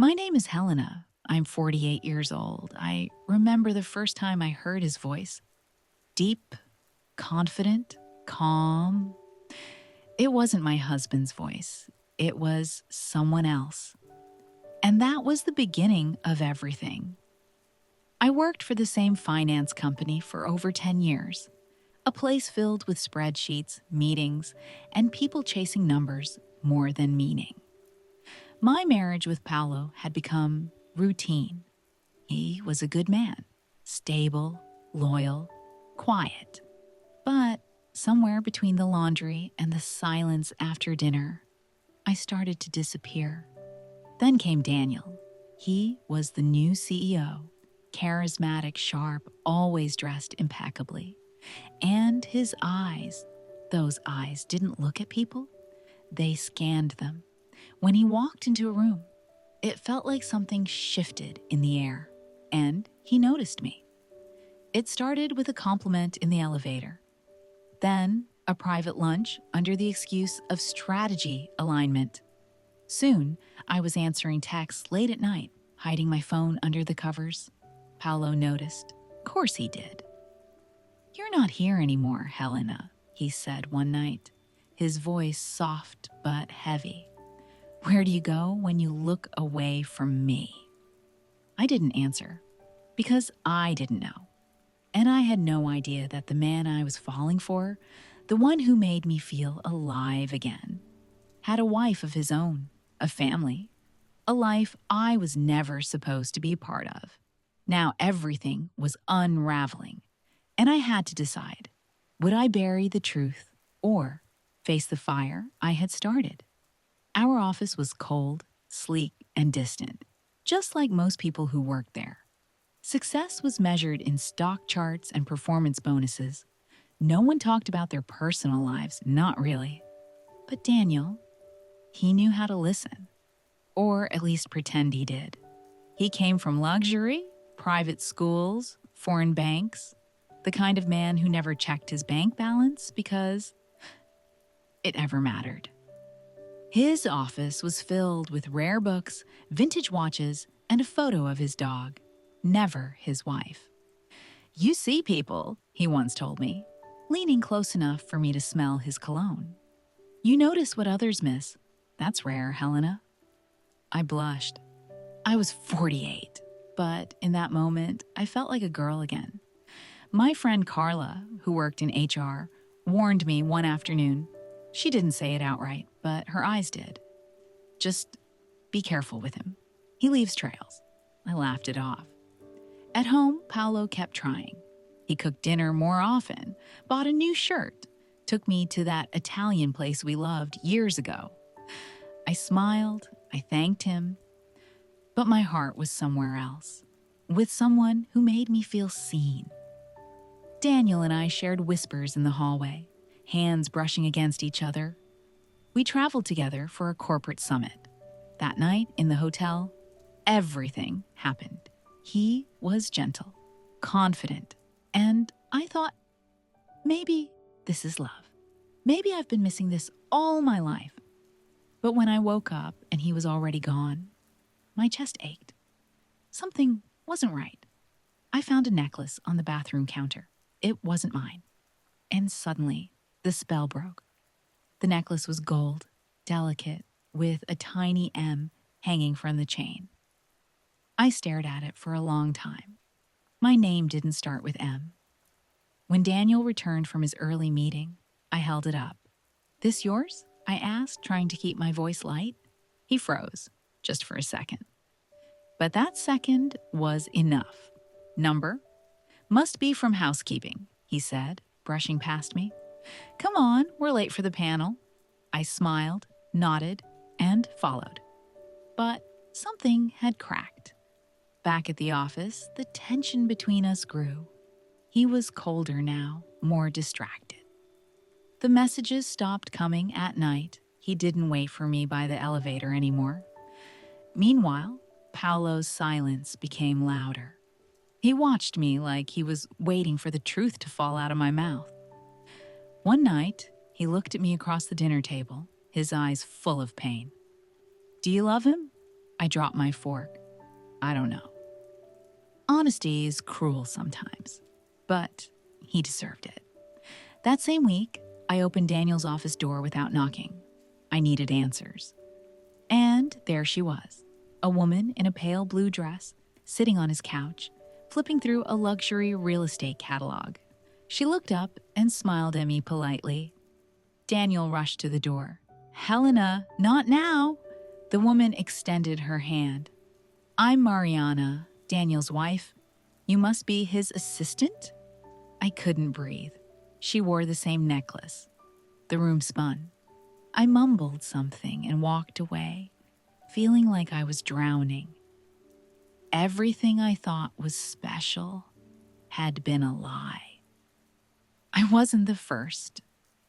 My name is Helena. I'm 48 years old. I remember the first time I heard his voice. Deep, confident, calm. It wasn't my husband's voice. It was someone else. And that was the beginning of everything. I worked for the same finance company for over 10 years, a place filled with spreadsheets, meetings, and people chasing numbers more than meaning. My marriage with Paolo had become routine. He was a good man, stable, loyal, quiet. But somewhere between the laundry and the silence after dinner, I started to disappear. Then came Daniel. He was the new CEO, charismatic, sharp, always dressed impeccably. And his eyes, those eyes didn't look at people, they scanned them. When he walked into a room, it felt like something shifted in the air, and he noticed me. It started with a compliment in the elevator, then a private lunch under the excuse of strategy alignment. Soon, I was answering texts late at night, hiding my phone under the covers. Paolo noticed. Of course he did. "You're not here anymore, Helena," he said one night, his voice soft but heavy. "Where do you go when you look away from me?" I didn't answer, because I didn't know. And I had no idea that the man I was falling for, the one who made me feel alive again, had a wife of his own, a family, a life I was never supposed to be a part of. Now everything was unraveling, and I had to decide, would I bury the truth or face the fire I had started? Our office was cold, sleek, and distant, just like most people who worked there. Success was measured in stock charts and performance bonuses. No one talked about their personal lives, not really. But Daniel, he knew how to listen, or at least pretend he did. He came from luxury, private schools, foreign banks, the kind of man who never checked his bank balance because it ever mattered. His office was filled with rare books, vintage watches, and a photo of his dog, never his wife. "You see people," he once told me, leaning close enough for me to smell his cologne. "You notice what others miss. That's rare, Helena." I blushed. I was 48, but in that moment, I felt like a girl again. My friend Carla, who worked in HR, warned me one afternoon. She didn't say it outright, but her eyes did. "Just be careful with him. He leaves trails." I laughed it off. At home, Paolo kept trying. He cooked dinner more often, bought a new shirt, took me to that Italian place we loved years ago. I smiled, I thanked him, but my heart was somewhere else, with someone who made me feel seen. Daniel and I shared whispers in the hallway, hands brushing against each other. We traveled together for a corporate summit. That night in the hotel, everything happened. He was gentle, confident, and I thought, maybe this is love. Maybe I've been missing this all my life. But when I woke up and he was already gone, my chest ached. Something wasn't right. I found a necklace on the bathroom counter. It wasn't mine. And suddenly, the spell broke. The necklace was gold, delicate, with a tiny M hanging from the chain. I stared at it for a long time. My name didn't start with M. When Daniel returned from his early meeting, I held it up. "This yours?" I asked, trying to keep my voice light. He froze, just for a second. But that second was enough. "Number? Must be from housekeeping," he said, brushing past me. "Come on, we're late for the panel." I smiled, nodded, and followed. But something had cracked. Back at the office, the tension between us grew. He was colder now, more distracted. The messages stopped coming at night. He didn't wait for me by the elevator anymore. Meanwhile, Paolo's silence became louder. He watched me like he was waiting for the truth to fall out of my mouth. One night, he looked at me across the dinner table, his eyes full of pain. "Do you love him?" I dropped my fork. I don't know. Honesty is cruel sometimes, but he deserved it. That same week, I opened Daniel's office door without knocking. I needed answers. And there she was, a woman in a pale blue dress, sitting on his couch, flipping through a luxury real estate catalog. She looked up and smiled at me politely. Daniel rushed to the door. "Helena, not now!" The woman extended her hand. "I'm Mariana, Daniel's wife. You must be his assistant?" I couldn't breathe. She wore the same necklace. The room spun. I mumbled something and walked away, feeling like I was drowning. Everything I thought was special had been a lie. I wasn't the first.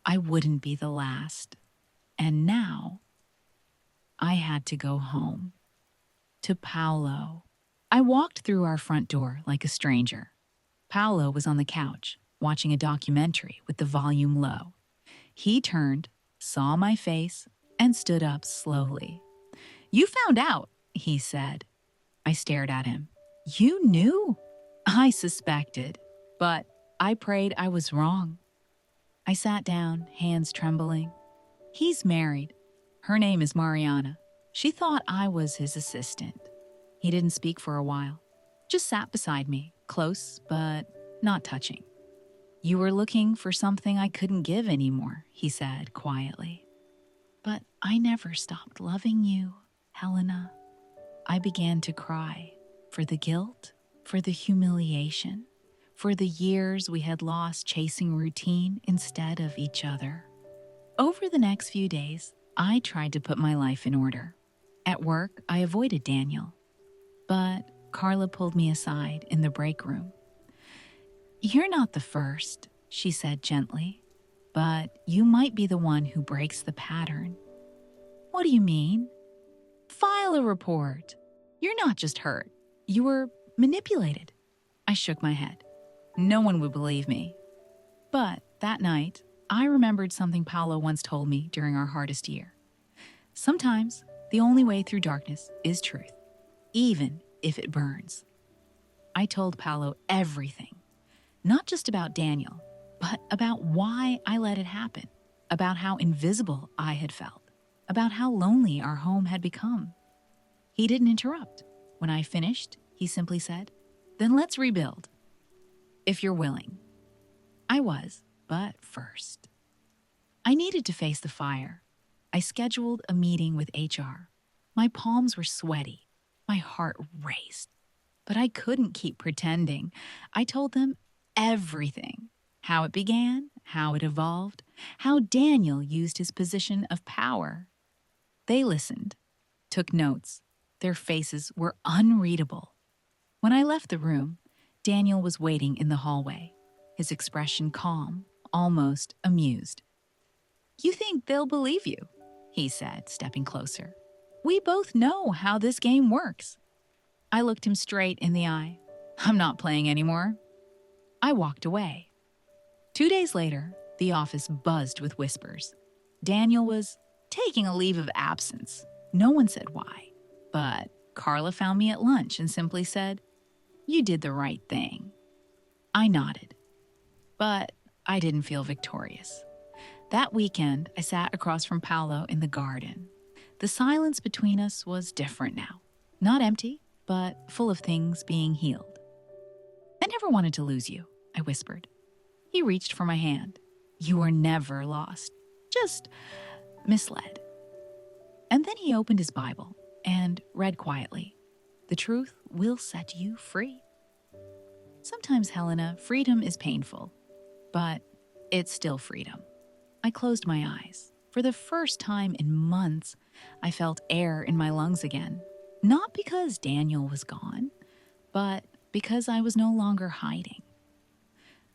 I wouldn't be the last. And now, I had to go home. To Paolo. I walked through our front door like a stranger. Paolo was on the couch, watching a documentary with the volume low. He turned, saw my face, and stood up slowly. "You found out," he said. I stared at him. "You knew?" I suspected, but I prayed I was wrong. I sat down, hands trembling. "He's married. Her name is Mariana. She thought I was his assistant." He didn't speak for a while, just sat beside me, close but not touching. "You were looking for something I couldn't give anymore," he said quietly. "But I never stopped loving you, Helena." I began to cry, for the guilt, for the humiliation, for the years we had lost chasing routine instead of each other. Over the next few days, I tried to put my life in order. At work, I avoided Daniel. But Carla pulled me aside in the break room. "You're not the first," she said gently, "but you might be the one who breaks the pattern." "What do you mean?" "File a report. You're not just hurt. You were manipulated." I shook my head. No one would believe me. But that night, I remembered something Paolo once told me during our hardest year. Sometimes, the only way through darkness is truth, even if it burns. I told Paolo everything, not just about Daniel, but about why I let it happen, about how invisible I had felt, about how lonely our home had become. He didn't interrupt. When I finished, he simply said, "Then let's rebuild. If you're willing." I was, but first, I needed to face the fire. I scheduled a meeting with HR. My palms were sweaty. My heart raced. But I couldn't keep pretending. I told them everything. How it began, how it evolved, how Daniel used his position of power. They listened, took notes. Their faces were unreadable. When I left the room, Daniel was waiting in the hallway, his expression calm, almost amused. "You think they'll believe you?" he said, stepping closer. "We both know how this game works." I looked him straight in the eye. "I'm not playing anymore." I walked away. 2 days later, the office buzzed with whispers. Daniel was taking a leave of absence. No one said why. But Carla found me at lunch and simply said, "You did the right thing." I nodded. But I didn't feel victorious. That weekend, I sat across from Paolo in the garden. The silence between us was different now. Not empty, but full of things being healed. "I never wanted to lose you," I whispered. He reached for my hand. "You were never lost, just misled." And then he opened his Bible and read quietly, "The truth will set you free." Sometimes, Helena, freedom is painful, but it's still freedom. I closed my eyes. For the first time in months, I felt air in my lungs again. Not because Daniel was gone, but because I was no longer hiding.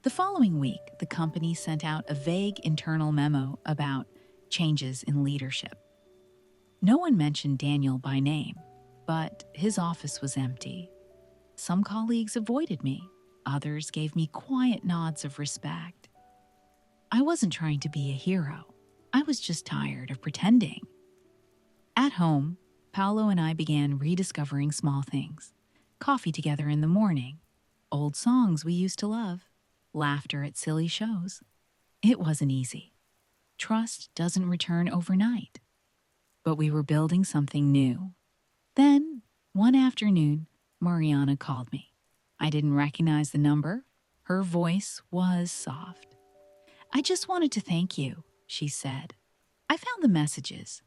The following week, the company sent out a vague internal memo about changes in leadership. No one mentioned Daniel by name, but his office was empty. Some colleagues avoided me. Others gave me quiet nods of respect. I wasn't trying to be a hero. I was just tired of pretending. At home, Paolo and I began rediscovering small things. Coffee together in the morning, old songs we used to love, laughter at silly shows. It wasn't easy. Trust doesn't return overnight. But we were building something new. Then, one afternoon, Mariana called me. I didn't recognize the number. Her voice was soft. "I just wanted to thank you," she said. "I found the messages.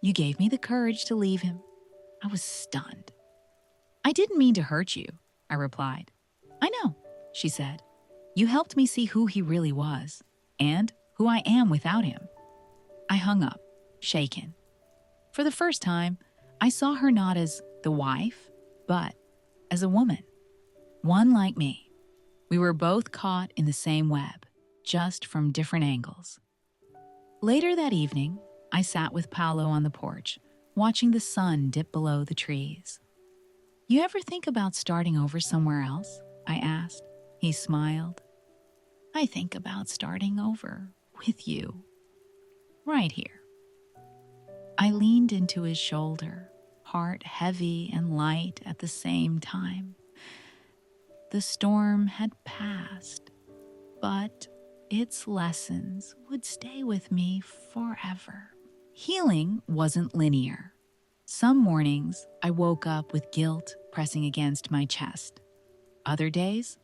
You gave me the courage to leave him." I was stunned. "I didn't mean to hurt you," I replied. "I know," she said. "You helped me see who he really was and who I am without him." I hung up, shaken. For the first time, I saw her not as the wife, but as a woman. One like me. We were both caught in the same web, just from different angles. Later that evening, I sat with Paolo on the porch, watching the sun dip below the trees. "You ever think about starting over somewhere else?" I asked. He smiled. "I think about starting over with you. Right here." I leaned into his shoulder, heart heavy and light at the same time. The storm had passed, but its lessons would stay with me forever. Healing wasn't linear. Some mornings, I woke up with guilt pressing against my chest. Other days,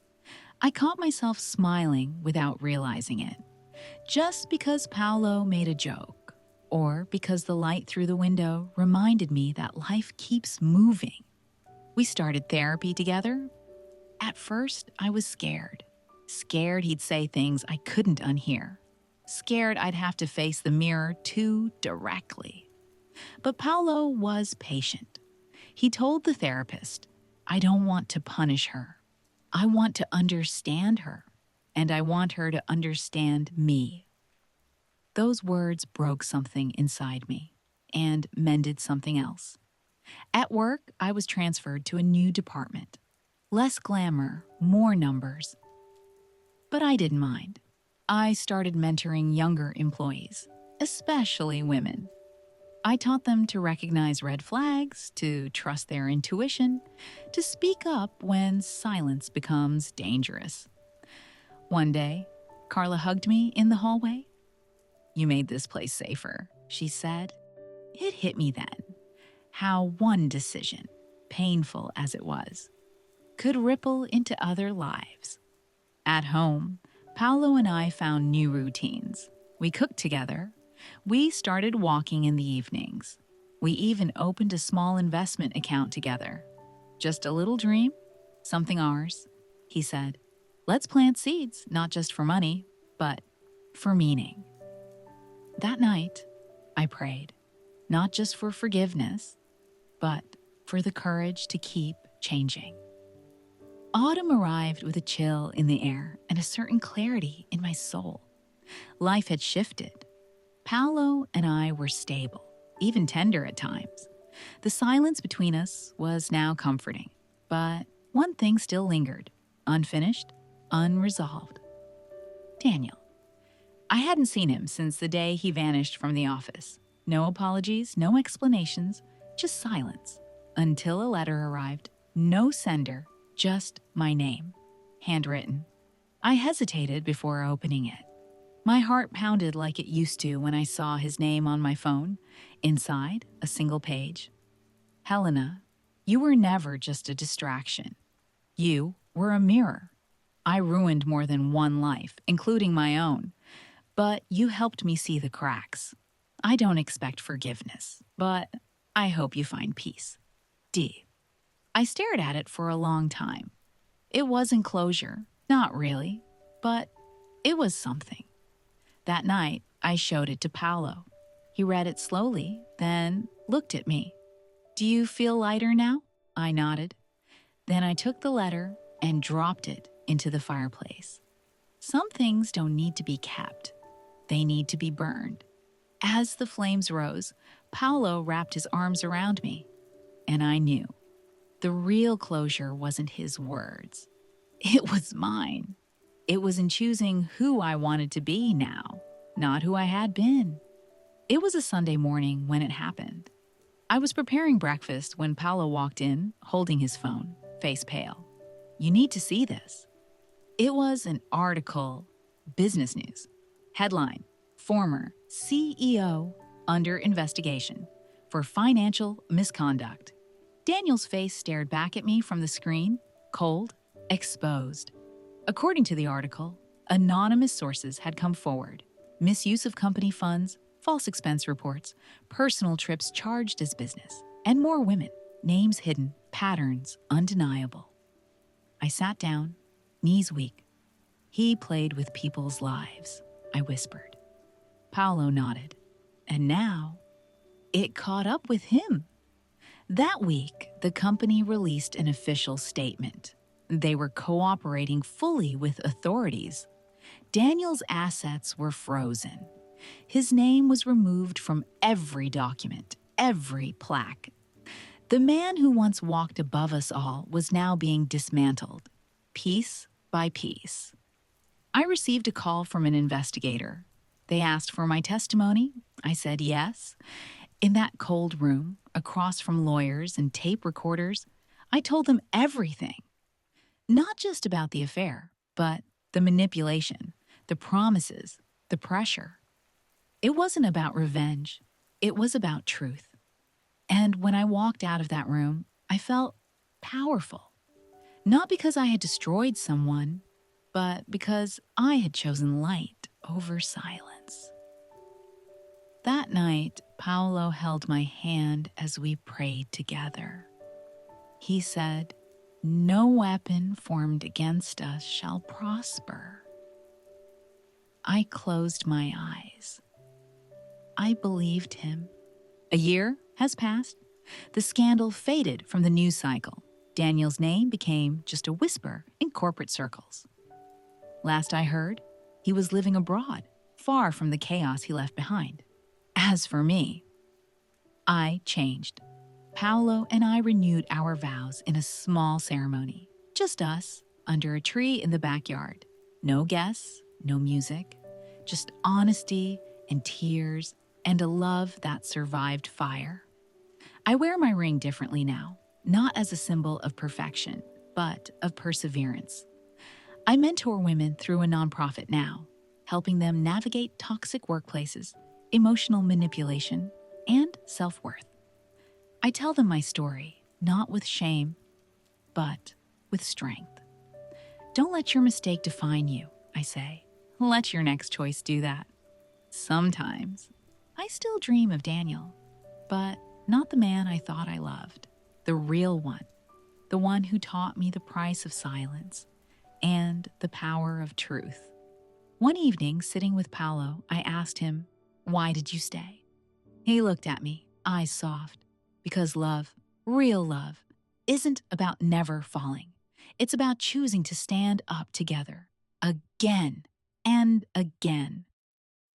I caught myself smiling without realizing it, just because Paolo made a joke, or because the light through the window reminded me that life keeps moving. We started therapy together. At first, I was scared. Scared he'd say things I couldn't unhear. Scared I'd have to face the mirror too directly. But Paolo was patient. He told the therapist, "I don't want to punish her. I want to understand her, and I want her to understand me." Those words broke something inside me and mended something else. At work, I was transferred to a new department. Less glamour, more numbers. But I didn't mind. I started mentoring younger employees, especially women. I taught them to recognize red flags, to trust their intuition, to speak up when silence becomes dangerous. One day, Carla hugged me in the hallway. "You made this place safer," she said. It hit me then how one decision, painful as it was, could ripple into other lives. At home, Paolo and I found new routines. We cooked together. We started walking in the evenings. We even opened a small investment account together. "Just a little dream, something ours," he said. "Let's plant seeds, not just for money, but for meaning." That night, I prayed, not just for forgiveness, but for the courage to keep changing. Autumn arrived with a chill in the air and a certain clarity in my soul. Life had shifted. Paolo and I were stable, even tender at times. The silence between us was now comforting, but one thing still lingered, unfinished, unresolved. Daniel. I hadn't seen him since the day he vanished from the office. No apologies, no explanations, just silence. Until a letter arrived. No sender, just my name, handwritten. I hesitated before opening it. My heart pounded like it used to when I saw his name on my phone. Inside, a single page. "Helena, you were never just a distraction. You were a mirror. I ruined more than one life, including my own. But you helped me see the cracks. I don't expect forgiveness, but I hope you find peace. D." I stared at it for a long time. It wasn't closure, not really, but it was something. That night, I showed it to Paolo. He read it slowly, then looked at me. "Do you feel lighter now?" I nodded. Then I took the letter and dropped it into the fireplace. Some things don't need to be kept. They need to be burned. As the flames rose, Paolo wrapped his arms around me, and I knew. The real closure wasn't his words. It was mine. It was in choosing who I wanted to be now, not who I had been. It was a Sunday morning when it happened. I was preparing breakfast when Paolo walked in, holding his phone, face pale. You need to see this. It was an article, business news. Headline: Former CEO under investigation for financial misconduct. Daniel's face stared back at me from the screen, cold, exposed. According to the article, anonymous sources had come forward. Misuse of company funds, false expense reports, personal trips charged as business, and more women. Names hidden, patterns undeniable. I sat down, knees weak. He played with people's lives, I whispered. Paolo nodded. And now, it caught up with him. That week, the company released an official statement. They were cooperating fully with authorities. Daniel's assets were frozen. His name was removed from every document, every plaque. The man who once walked above us all was now being dismantled, piece by piece. I received a call from an investigator. They asked for my testimony. I said yes. In that cold room, across from lawyers and tape recorders, I told them everything. Not just about the affair, but the manipulation, the promises, the pressure. It wasn't about revenge. It was about truth. And when I walked out of that room, I felt powerful. Not because I had destroyed someone, but because I had chosen light over silence. That night, Paolo held my hand as we prayed together. He said, "No weapon formed against us shall prosper." I closed my eyes. I believed him. A year has passed. The scandal faded from the news cycle. Daniel's name became just a whisper in corporate circles. Last I heard, he was living abroad, far from the chaos he left behind. As for me, I changed. Paolo and I renewed our vows in a small ceremony. Just us, under a tree in the backyard. No guests, no music, just honesty and tears and a love that survived fire. I wear my ring differently now, not as a symbol of perfection, but of perseverance. I mentor women through a nonprofit now, helping them navigate toxic workplaces, emotional manipulation, and self-worth. I tell them my story, not with shame, but with strength. Don't let your mistake define you, I say. Let your next choice do that. Sometimes, I still dream of Daniel, but not the man I thought I loved, the real one, the one who taught me the price of silence and the power of truth. One evening, sitting with Paolo, I asked him, "Why did you stay?" He looked at me, eyes soft, because love, real love, isn't about never falling. It's about choosing to stand up together, again and again.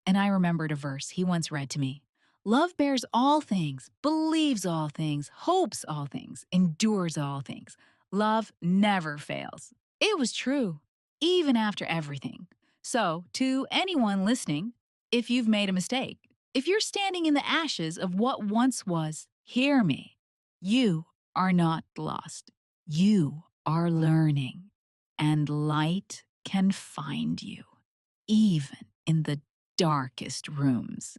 And I remembered a verse he once read to me. Love bears all things, believes all things, hopes all things, endures all things. Love never fails. It was true, even after everything. So, to anyone listening, if you've made a mistake, if you're standing in the ashes of what once was, hear me. You are not lost. You are learning. And light can find you, even in the darkest rooms.